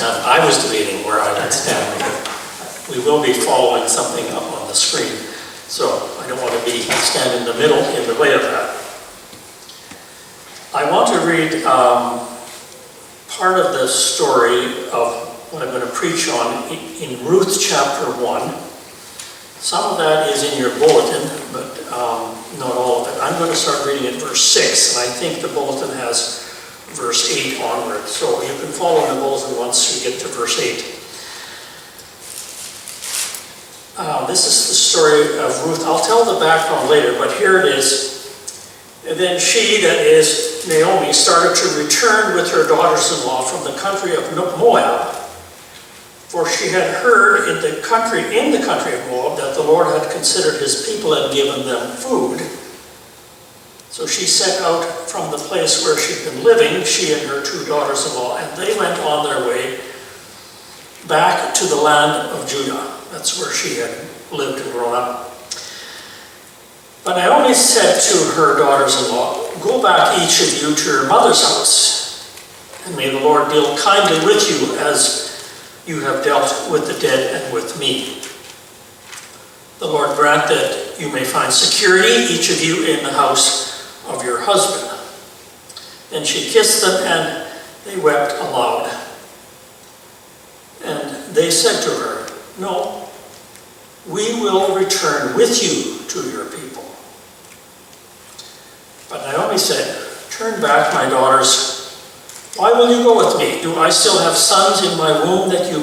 stand. I was debating where I'd stand. We will be following something up on the screen, so I don't want to be stand in the middle in the way of that. I want to read part of the story of what I'm going to preach on in Ruth chapter 1. Some of that is in your bulletin, but not all of it. I'm going to start reading at verse 6, and I think the bulletin has verse 8 onward. So you can follow the bulletin once you get to verse 8. This is the story of Ruth. I'll tell the background later, but here it is. And then she, that is Naomi, started to return with her daughters-in-law from the country of Moab. For she had heard in the country of Moab that the Lord had considered his people and given them food. So she set out from the place where she'd been living, she and her two daughters-in-law, and they went on their way back to the land of Judah. That's where she had lived and grown up. But Naomi said to her daughters-in-law, "Go back, each of you, to your mother's house, and may the Lord deal kindly with you as you have dealt with the dead and with me. The Lord grant that you may find security, each of you, in the house of your husband." Then she kissed them, and they wept aloud. And they said to her, "No, we will return with you to your people." But Naomi said, "Turn back, my daughters. Why will you go with me? Do I still have sons in my womb that they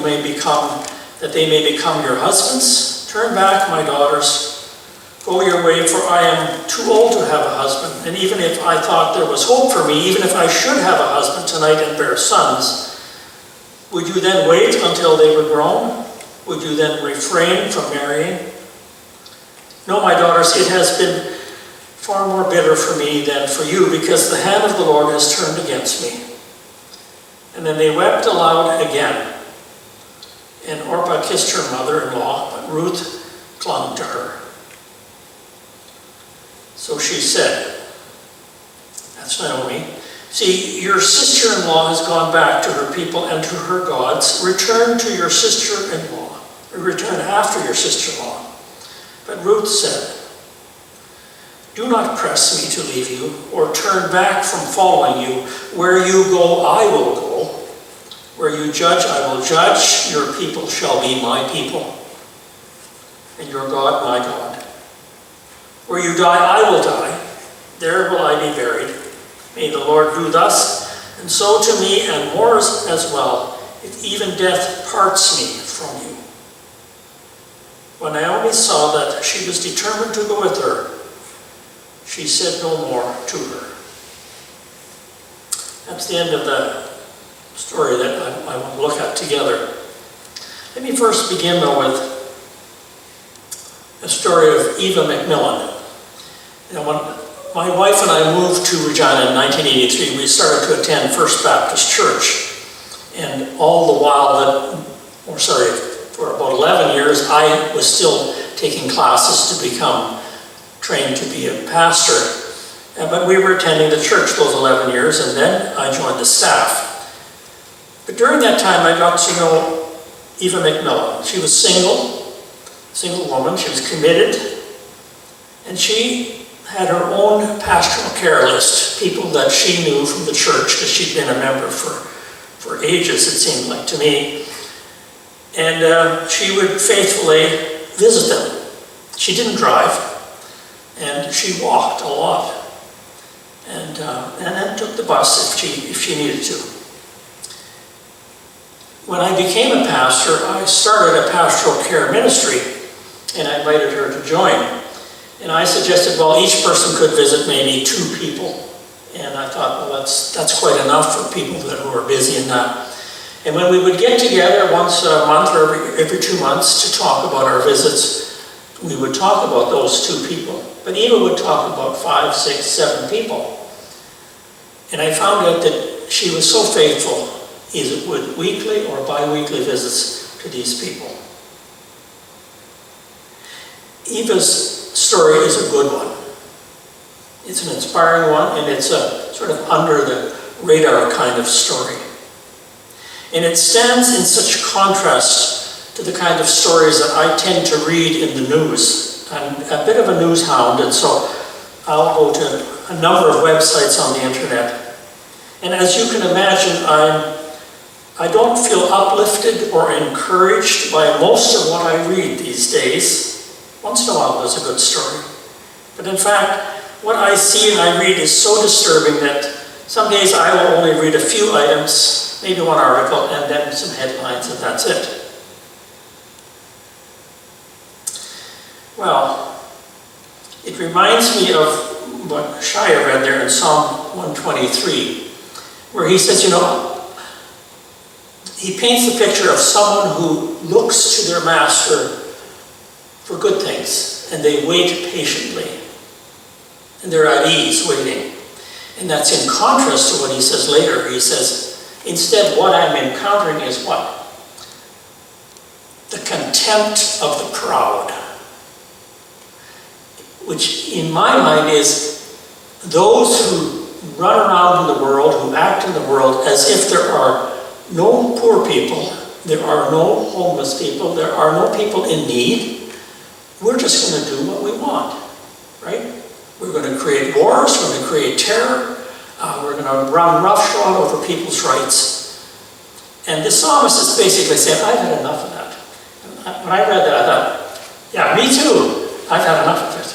may become your husbands? Turn back, my daughters. Go your way, for I am too old to have a husband. And even if I thought there was hope for me, even if I should have a husband tonight and bear sons, would you then wait until they were grown? Would you then refrain from marrying? No, my daughters, it has been far more bitter for me than for you, because the hand of the Lord has turned against me." And then they wept aloud again. And Orpah kissed her mother-in-law, but Ruth clung to her. So she said, that's Naomi, "See, your sister-in-law has gone back to her people and to her gods. Return to your sister-in-law, or return after your sister-in-law." But Ruth said, "Do not press me to leave you, or turn back from following you. Where you go, I will go. Where you judge, I will judge. Your people shall be my people, and your God, my God. Where you die, I will die. There will I be buried. May the Lord do thus, and so to me, and more as well, if even death parts me from you." When Naomi saw that she was determined to go with her, she said no more to her. That's the end of the story that I want to look at together. Let me first begin, though, with a story of Eva McMillan. You know, when my wife and I moved to Regina in 1983, we started to attend First Baptist Church. And all the while for about 11 years, I was still taking classes to become trained to be a pastor. But we were attending the church those 11 years, and then I joined the staff. But during that time, I got to know Eva McMillan. She was single woman. She was committed, and she had her own pastoral care list, people that she knew from the church, because she'd been a member for ages, it seemed like to me. And she would faithfully visit them. She didn't drive, and she walked a lot, and then took the bus if she needed to. When I became a pastor, I started a pastoral care ministry, and I invited her to join. And I suggested, well, each person could visit maybe 2 people. And I thought, well, that's quite enough for people who are busy and that. And when we would get together once a month or every 2 months to talk about our visits, we would talk about those 2 people. But Eva would talk about 5, 6, 7 people. And I found out that she was so faithful, either with weekly or bi-weekly visits to these people. Eva's story is a good one. It's an inspiring one, and it's a sort of under the radar kind of story. And it stands in such contrast to the kind of stories that I tend to read in the news. I'm a bit of a news hound, and so I'll go to a number of websites on the internet. And as you can imagine, I don't feel uplifted or encouraged by most of what I read these days. Once in a while there's a good story. But in fact, what I see and I read is so disturbing that some days I will only read a few items, maybe one article, and then some headlines, and that's it. Well, it reminds me of what Shia read there in Psalm 123, where he says, he paints the picture of someone who looks to their master for good things, and they wait patiently, and they're at ease waiting. And that's in contrast to what he says later. He says, instead what I'm encountering is what? The contempt of the proud. Which in my mind is those who run around in the world, who act in the world as if there are no poor people, there are no homeless people, there are no people in need. We're just going to do what we want, right? We're going to create wars, we're going to create terror, we're going to run roughshod over people's rights. And the psalmist is basically saying, I've had enough of that. When I read that, I thought, yeah, me too. I've had enough of it.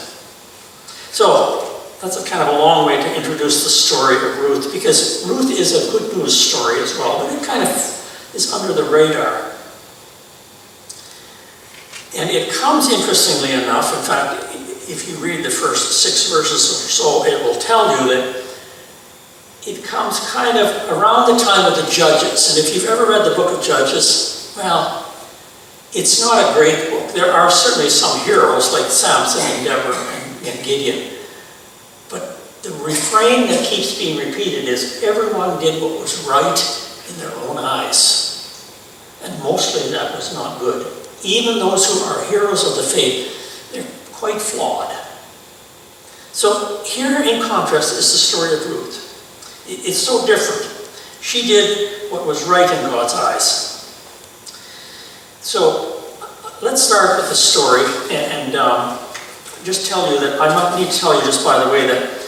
So that's a kind of a long way to introduce the story of Ruth, because Ruth is a good news story as well, but it kind of is under the radar. And it comes, interestingly enough, in fact, if you read the first 6 verses or so, it will tell you that it comes kind of around the time of the Judges. And if you've ever read the book of Judges, well, it's not a great book. There are certainly some heroes like Samson and Deborah and Gideon. But the refrain that keeps being repeated is everyone did what was right in their own eyes. And mostly that was not good. Even those who are heroes of the faith, they're quite flawed. So here in contrast is the story of Ruth. It's so different. She did what was right in God's eyes. So let's start with the story and just tell you that, I need to tell you just by the way that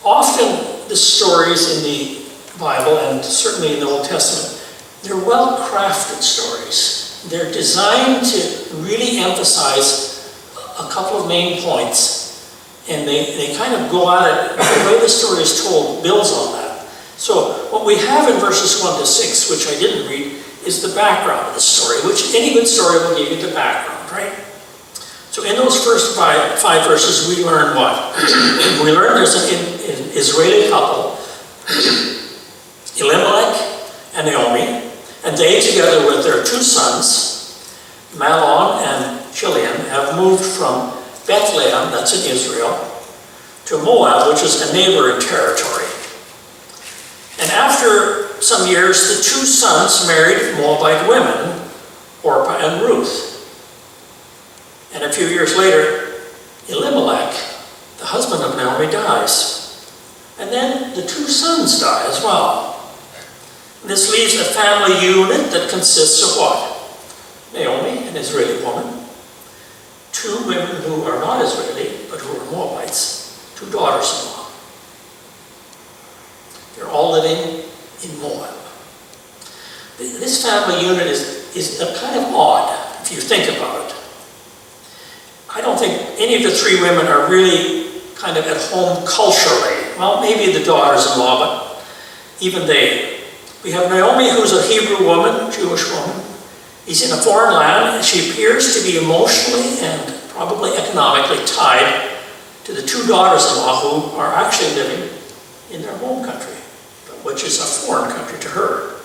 often the stories in the Bible, and certainly in the Old Testament, they're well-crafted stories. They're designed to really emphasize a couple of main points, and they kind of go at it, the way the story is told builds on that. So what we have in verses 1 to 6, which I didn't read, is the background of the story, which any good story will give you the background, right? So in those first five verses, we learn what? We learn there's an Israeli couple, Elimelech and Naomi, and they, together with their 2 sons, Mahlon and Chilion, have moved from Bethlehem, that's in Israel, to Moab, which is a neighboring territory. And after some years, the 2 sons married Moabite women, Orpah and Ruth. And a few years later, Elimelech, the husband of Naomi, dies. And then the 2 sons die as well. This leaves a family unit that consists of what? Naomi, an Israeli woman, 2 women who are not Israeli, but who are Moabites, 2 daughters-in-law. They're all living in Moab. This family unit is kind of odd, if you think about it. I don't think any of the 3 women are really kind of at home culturally. Well, maybe the daughters-in-law, but even they. We have Naomi, who's a Hebrew woman, Jewish woman. He's in a foreign land, and she appears to be emotionally and probably economically tied to the 2 daughters-in-law who are actually living in their home country, which is a foreign country to her.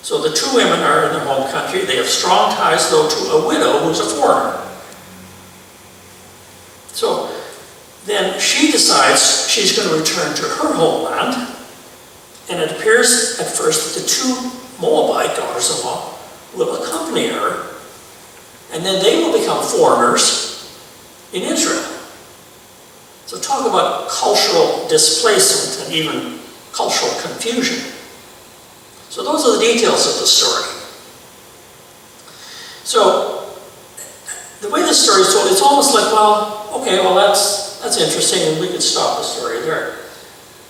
So the 2 women are in their home country. They have strong ties, though, to a widow who's a foreigner. So then she decides she's going to return to her homeland, and it appears at first that the 2 Moabite daughters-in-law will accompany her, and then they will become foreigners in Israel. So talk about cultural displacement and even cultural confusion. So those are the details of the story. So the way this story is told, it's almost like, well, okay, well that's interesting, and we could stop the story there.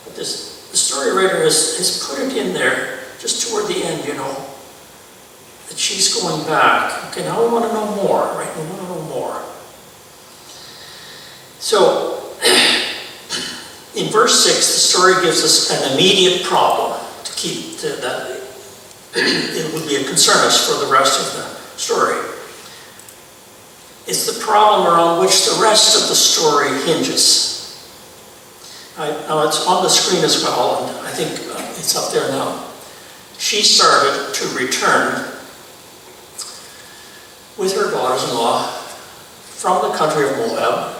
But the story writer has put it in there just toward the end, that she's going back. Okay, now we want to know more, right? We want to know more. So in verse 6, the story gives us an immediate problem to keep that. It would be a concern us for the rest of the story. It's the problem around which the rest of the story hinges. Now it's on the screen as well, and I think it's up there now. She started to return with her daughters-in-law from the country of Moab,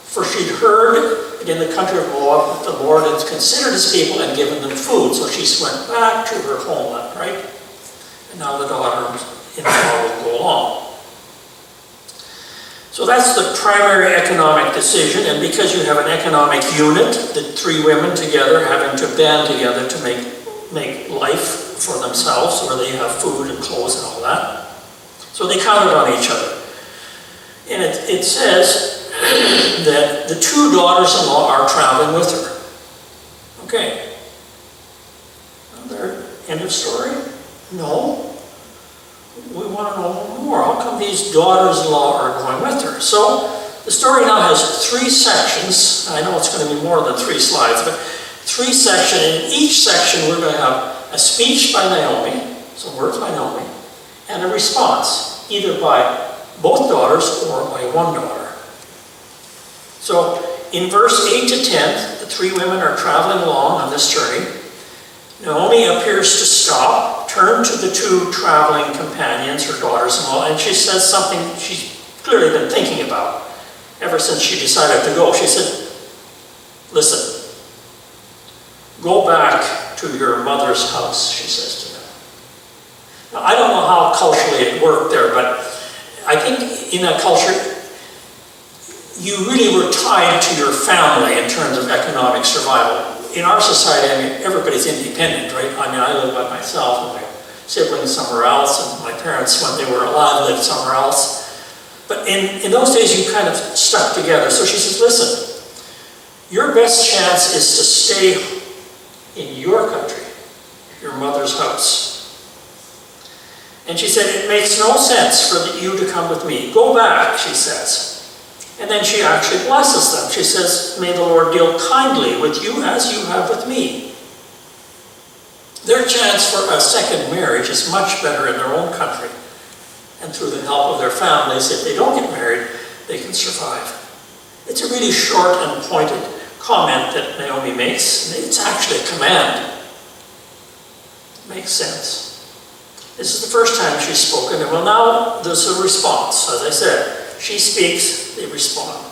for she'd heard that in the country of Moab that the Lord had considered his people and given them food. So she went back to her homeland, right? And now the daughter-in-law will go along. So that's the primary economic decision, and because you have an economic unit, the three women together having to band together to make life for themselves, where they have food and clothes and all that. So they counted on each other. And it says that the two daughters-in-law are traveling with her. Okay. Well, there, end of story? No. We want to know more. How come these daughters-in-law are going with her? So the story now has three sections. I know it's going to be more than 3 slides, but 3 sections. In each section we're going to have a speech by Naomi, some words by Naomi, and a response, either by both daughters or by one daughter. So in verse 8 to 10, the 3 women are traveling along on this journey. Naomi appears to stop, turn to the 2 traveling companions, her daughters-in-law, and she says something she's clearly been thinking about ever since she decided to go. She said, listen, go back to your mother's house, she says to them. Now, I don't know how culturally it worked there, but I think in that culture, you really were tied to your family in terms of economic survival. In our society, I mean, everybody's independent, right? I mean, I live by myself, and my siblings somewhere else, and my parents, when they were alive, lived somewhere else. But in those days, you kind of stuck together. So she says, listen, your best chance is to stay in your country, your mother's house. And she said, it makes no sense for you to come with me. Go back, she says. And then she actually blesses them. She says, may the Lord deal kindly with you as you have with me. Their chance for a second marriage is much better in their own country. And through the help of their families, if they don't get married, they can survive. It's a really short and pointed comment that Naomi makes. It's actually a command. It makes sense. This is the first time she's spoken, and well, now there's a response. As I said, she speaks, they respond.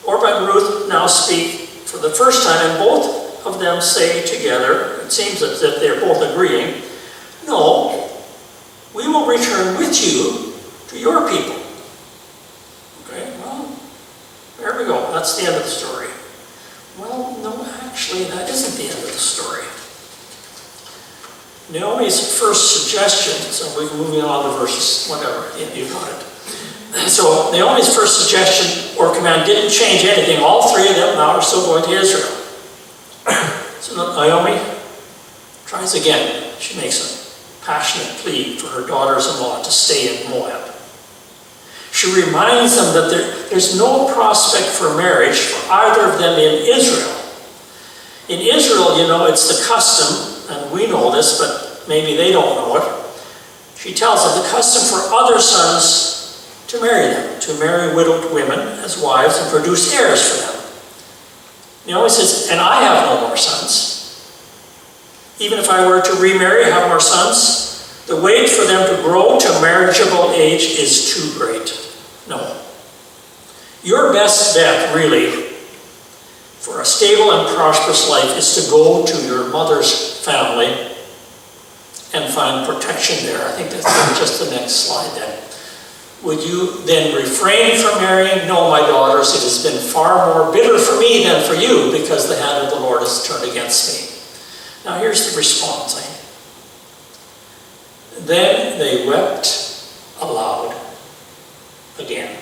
Orpah and Ruth now speak for the first time, and both of them say together, it seems as if they're both agreeing, no, we will return with you to your people. Okay, well, there we go. That's the end of the story. Well, no, actually, that isn't the end of the story. Naomi's first suggestion, so we're moving on to verses, whatever, you got it. So Naomi's first suggestion or command didn't change anything. All 3 of them now are still going to Israel. So Naomi tries again. She makes a passionate plea for her daughters-in-law to stay in Moab. She reminds them that there's no prospect for marriage for either of them in Israel. In Israel, it's the custom, and we know this, but maybe they don't know it. She tells them the custom for other sons to marry them, to marry widowed women as wives and produce heirs for them. Naomi says, and I have no more sons. Even if I were to remarry, have more sons, the wait for them to grow to marriageable age is too great. No. Your best bet, really, for a stable and prosperous life is to go to your mother's family and find protection there. I think that's just the next slide then. Would you then refrain from marrying? No, my daughters, it has been far more bitter for me than for you, because the hand of the Lord has turned against me. Now here's the response. Then they wept aloud again.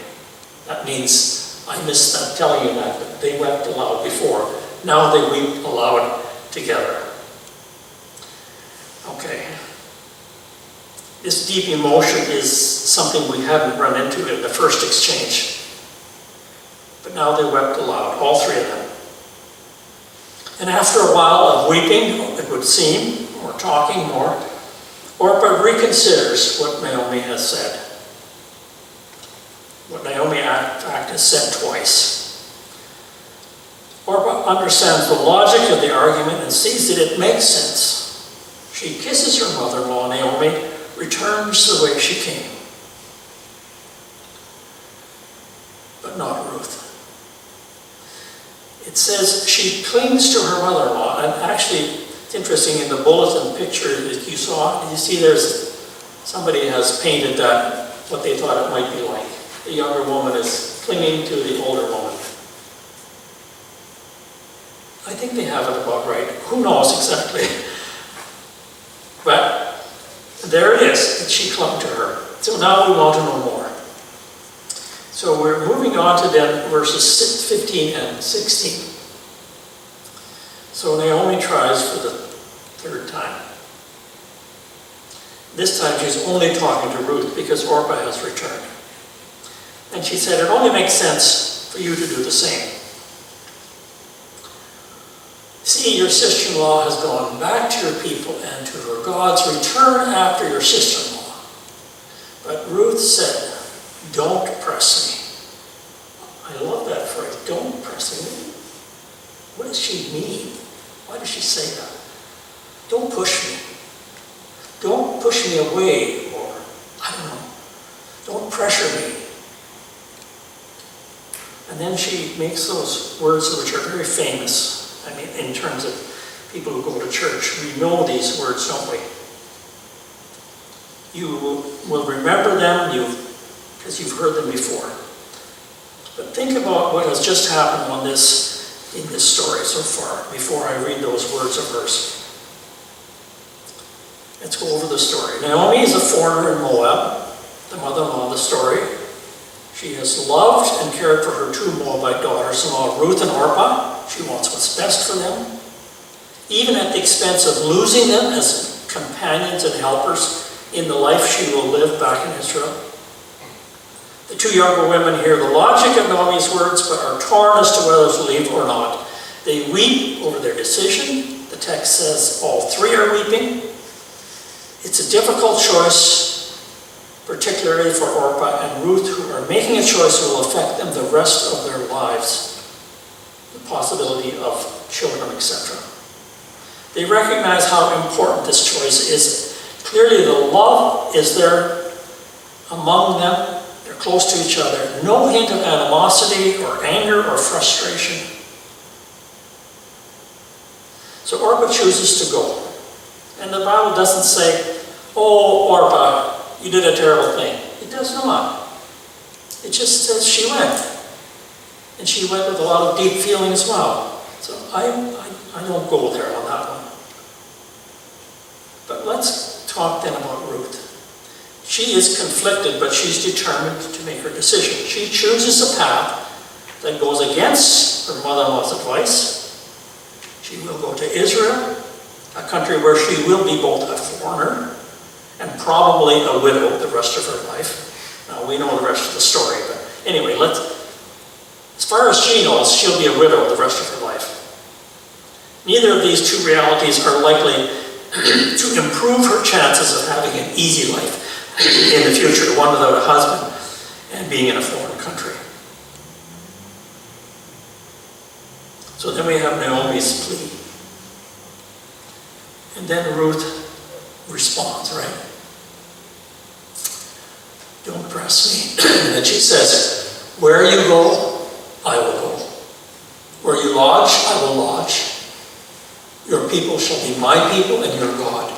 That means, I missed that telling you that, but they wept aloud before. Now they weep aloud together. Okay. This deep emotion is something we hadn't run into in the first exchange. But now they wept aloud, all three of them. And after a while of weeping, it would seem, or talking more, Orpah reconsiders what Naomi has said. What Naomi, in fact, has said twice. Orpah understands the logic of the argument and sees that it makes sense. She kisses her mother-in-law, Naomi, returns the way she came. But not Ruth. It says she clings to her mother-in-law, and actually, it's interesting, in the bulletin picture that you saw, you see there's, somebody has painted that, what they thought it might be like. The younger woman is clinging to the older woman. I think they have it about right. Who knows exactly? But there it is, that she clung to her. So now we want to know more. So we're moving on to then verses 15 and 16. So Naomi tries for the third time. This time she's only talking to Ruth because Orpah has returned. And she said, it only makes sense for you to do the same. See, your sister-in-law has gone back to your people and to her gods. Return after your sister-in-law. But Ruth said, don't press me. I love that phrase, don't press me. What does she mean? Why does she say that? Don't push me. Don't push me away, or, I don't know, don't pressure me. And then she makes those words which are very famous. I mean, in terms of people who go to church, we know these words, don't we? You will remember them because you've heard them before. But think about what has just happened in this story so far, before I read those words of hers. Let's go over the story. Naomi is a foreigner in Moab, the mother-in-law of the story. She has loved and cared for her two Moabite daughters-in-law, Ruth and Orpah. She wants what's best for them, even at the expense of losing them as companions and helpers in the life she will live back in Israel. The two younger women hear the logic of Naomi's words, but are torn as to whether to leave or not. They weep over their decision. The text says all three are weeping. It's a difficult choice, particularly for Orpah and Ruth, who are making a choice that will affect them the rest of their lives. The possibility of children, etc. They recognize how important this choice is. Clearly the love is there among them. They're close to each other. No hint of animosity or anger or frustration. So Orpah chooses to go. And the Bible doesn't say, oh, Orpah, you did a terrible thing. It does not. It just says she went. And she went with a lot of deep feeling as well. So I don't go there on that one. But let's talk then about Ruth. She is conflicted, but she's determined to make her decision. She chooses a path that goes against her mother-in-law's advice. She will go to Israel, a country where she will be both a foreigner and probably a widow the rest of her life. Now, we know the rest of the story, but anyway, as far as she knows, she'll be a widow the rest of her life. Neither of these two realities are likely to improve her chances of having an easy life in the future, one without a husband and being in a foreign country. So then we have Naomi's plea. And then Ruth responds, right? Don't press me. And then she says, where you go, I will go. Where you lodge, I will lodge. Your people shall be my people, and your God,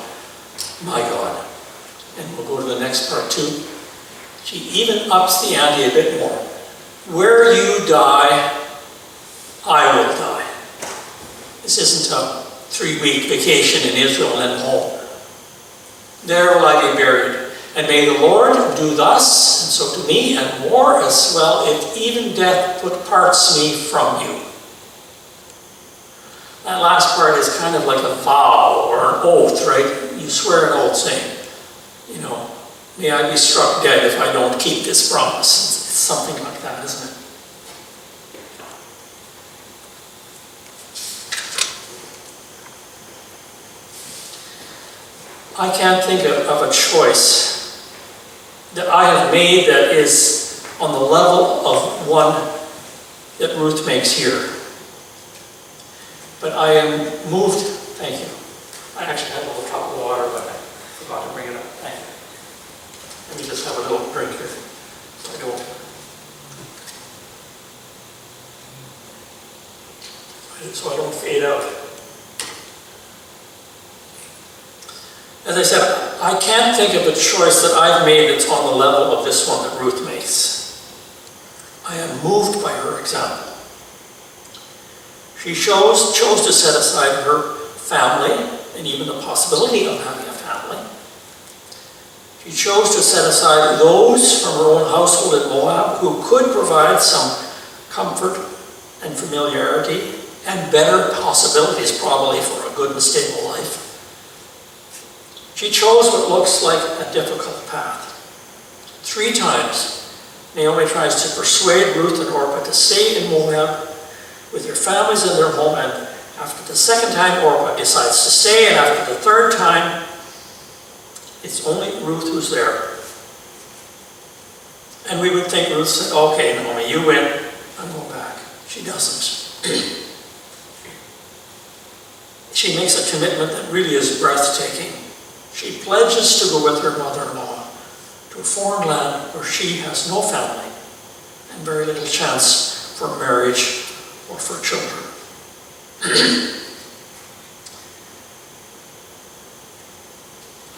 my God. And we'll go to the next part too. She even ups the ante a bit more. Where you die, I will die. This isn't a 3-week vacation in Israel and then home. There will I be buried. And may the Lord do thus, and so to me, and more as well, if even death parts me from you. That last part is kind of like a vow or an oath, right? You swear an oath saying, may I be struck dead if I don't keep this promise. It's something like that, isn't it? I can't think of a choice that I have made that is on the level of one that Ruth makes here. But I am moved, thank you. I actually had a little cup of water, but I forgot to bring it up. Thank you. Let me just have a little drink here, so I don't fade out. As I said, I can't think of a choice that I've made that's on the level of this one that Ruth makes. I am moved by her example. She chose to set aside her family and even the possibility of having a family. She chose to set aside those from her own household in Moab who could provide some comfort and familiarity and better possibilities probably for a good and stable life. She chose what looks like a difficult path. 3 times, Naomi tries to persuade Ruth and Orpah to stay in Moab with their families in their home, and after the second time, Orpah decides to stay, and after the third time, it's only Ruth who's there. And we would think Ruth said, okay, Naomi, you win, I'm going back. She doesn't. She makes a commitment that really is breathtaking. She pledges to go with her mother-in-law to a foreign land where she has no family and very little chance for marriage or for children.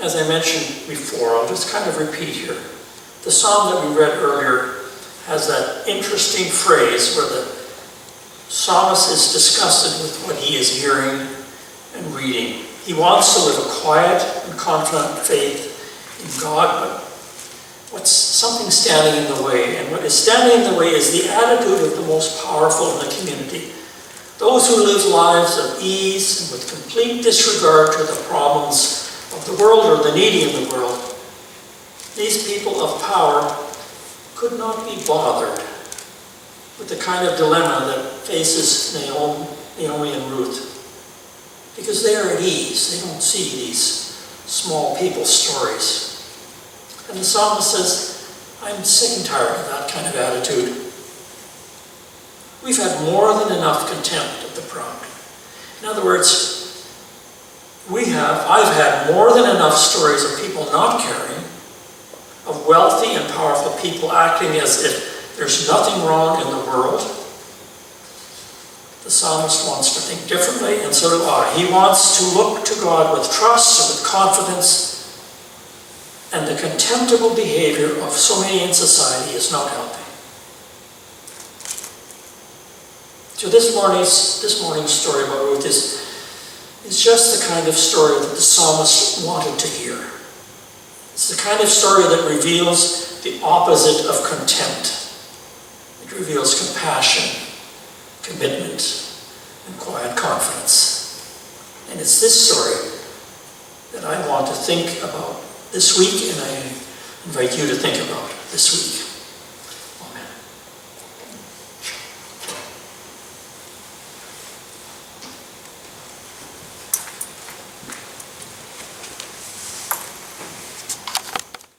As I mentioned before, I'll just kind of repeat here. The psalm that we read earlier has that interesting phrase where the psalmist is disgusted with what he is hearing and reading. He wants to live a quiet and confident faith in God, but what's something standing in the way? And what is standing in the way is the attitude of the most powerful in the community. Those who live lives of ease and with complete disregard to the problems of the world or the needy in the world. These people of power could not be bothered with the kind of dilemma that faces Naomi and Ruth, because they are at ease. They don't see these small people stories. And the psalmist says, I'm sick and tired of that kind of attitude. We've had more than enough contempt of the proud. In other words, I've had more than enough stories of people not caring, of wealthy and powerful people acting as if there's nothing wrong in the world. The psalmist wants to think differently, and so do I. He wants to look to God with trust and with confidence, and the contemptible behavior of so many in society is not helping. So this morning's story about Ruth is just the kind of story that the psalmist wanted to hear. It's the kind of story that reveals the opposite of contempt. It reveals compassion, commitment, and quiet confidence. And it's this story that I want to think about this week, and I invite you to think about this week.